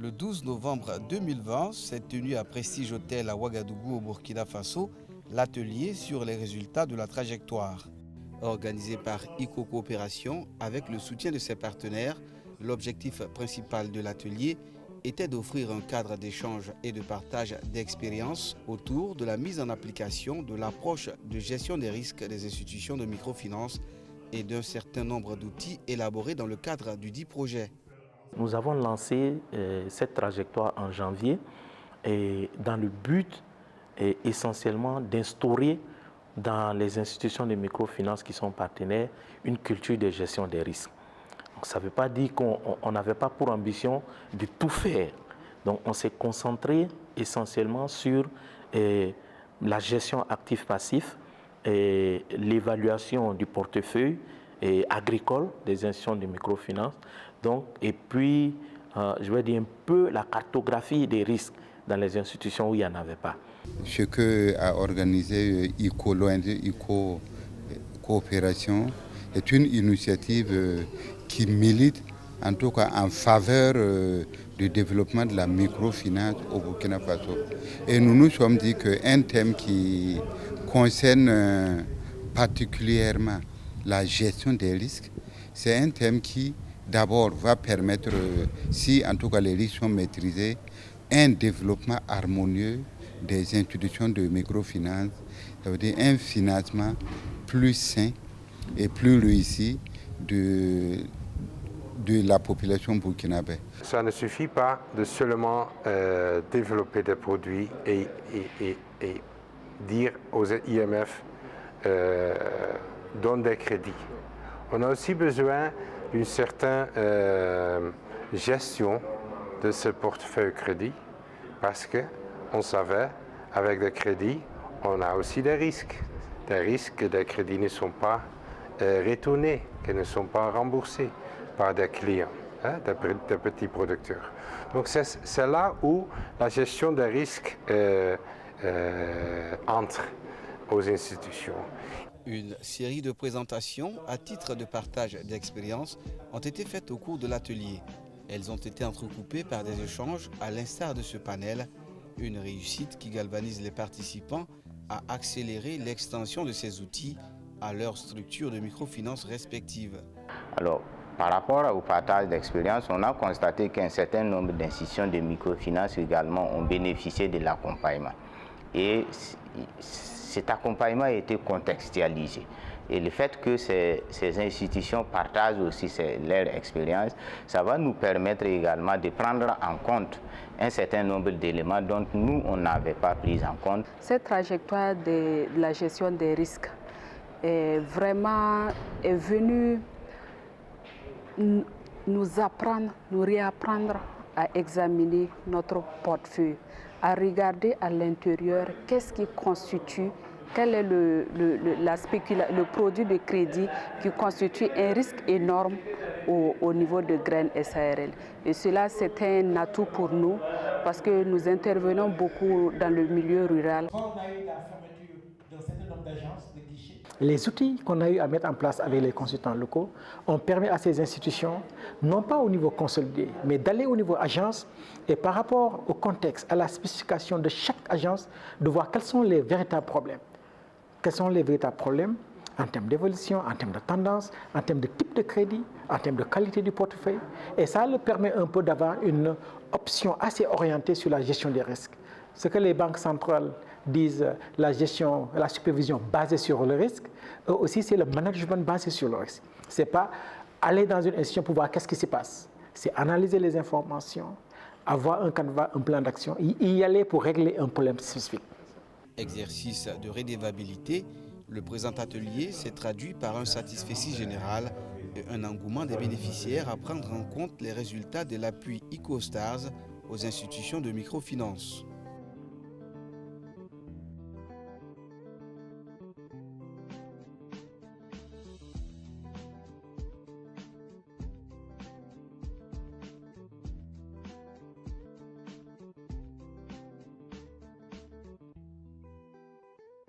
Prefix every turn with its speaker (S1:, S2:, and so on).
S1: Le 12 novembre 2020 s'est tenu à Prestige Hôtel à Ouagadougou au Burkina Faso l'atelier sur les résultats de la trajectoire. Organisé par ICO Coopération avec le soutien de ses partenaires, l'objectif principal de l'atelier était d'offrir un cadre d'échange et de partage d'expériences autour de la mise en application de l'approche de gestion des risques des institutions de microfinance et d'un certain nombre d'outils élaborés dans le cadre du dit projet.
S2: Nous avons lancé cette trajectoire en janvier et dans le but essentiellement d'instaurer dans les institutions de microfinance qui sont partenaires une culture de gestion des risques. Donc, ça ne veut pas dire qu'on n'avait pas pour ambition de tout faire. Donc on s'est concentré essentiellement sur la gestion actif-passif, l'évaluation du portefeuille agricole des institutions de microfinance, donc, et puis je vais dire un peu la cartographie des risques dans les institutions où il n'y en avait pas.
S3: Ce que a organisé l'ONG ICO Coopération est une initiative qui milite en tout cas en faveur du développement de la microfinance au Burkina Faso. Et nous nous sommes dit qu'un thème qui concerne particulièrement la gestion des risques, c'est un thème qui d'abord va permettre, si en tout cas les risques sont maîtrisés, un développement harmonieux des institutions de microfinance, ça veut dire un financement plus sain et plus réussi de la population burkinabé.
S4: Ça ne suffit pas de seulement développer des produits et dire aux IMF donne des crédits. On a aussi besoin d'une certaine gestion de ce portefeuille crédit parce qu'on savait avec des crédits, on a aussi des risques que des crédits ne sont pas retournés, qu'ils ne sont pas remboursés par des clients, des petits producteurs. Donc c'est là où la gestion des risques entre aux institutions.
S1: Une série de présentations à titre de partage d'expériences ont été faites au cours de l'atelier. Elles ont été entrecoupées par des échanges à l'instar de ce panel, une réussite qui galvanise les participants à accélérer l'extension de ces outils à leur structure de microfinance respective.
S5: Alors, par rapport au partage d'expérience, on a constaté qu'un certain nombre d'institutions de microfinance également ont bénéficié de l'accompagnement. Et cet accompagnement a été contextualisé. Et le fait que ces institutions partagent aussi leur expérience, ça va nous permettre également de prendre en compte un certain nombre d'éléments dont nous, on n'avait pas pris en compte.
S6: Cette trajectoire de la gestion des risques est venue nous apprendre, nous réapprendre à examiner notre portefeuille, à regarder à l'intérieur qu'est-ce qui constitue, quel est le produit de crédit qui constitue un risque énorme au niveau de Graines SARL. Et cela, c'est un atout pour nous parce que nous intervenons beaucoup dans le milieu rural.
S7: Les outils qu'on a eu à mettre en place avec les consultants locaux ont permis à ces institutions, non pas au niveau consolidé, mais d'aller au niveau agence et par rapport au contexte, à la spécification de chaque agence, de voir quels sont les véritables problèmes. Quels sont les véritables problèmes en termes d'évolution, en termes de tendance, en termes de type de crédit, en termes de qualité du portefeuille. Et ça leur permet un peu d'avoir une option assez orientée sur la gestion des risques. Ce que les banques centrales disent, la gestion, la supervision basée sur le risque, eux aussi c'est le management basé sur le risque. Ce n'est pas aller dans une institution pour voir qu'est-ce qui se passe. C'est analyser les informations, avoir un canevas, un plan d'action, y aller pour régler un problème spécifique.
S1: Exercice de redevabilité, le présent atelier s'est traduit par un satisfecit général et un engouement des bénéficiaires à prendre en compte les résultats de l'appui ICOSTARS aux institutions de microfinance.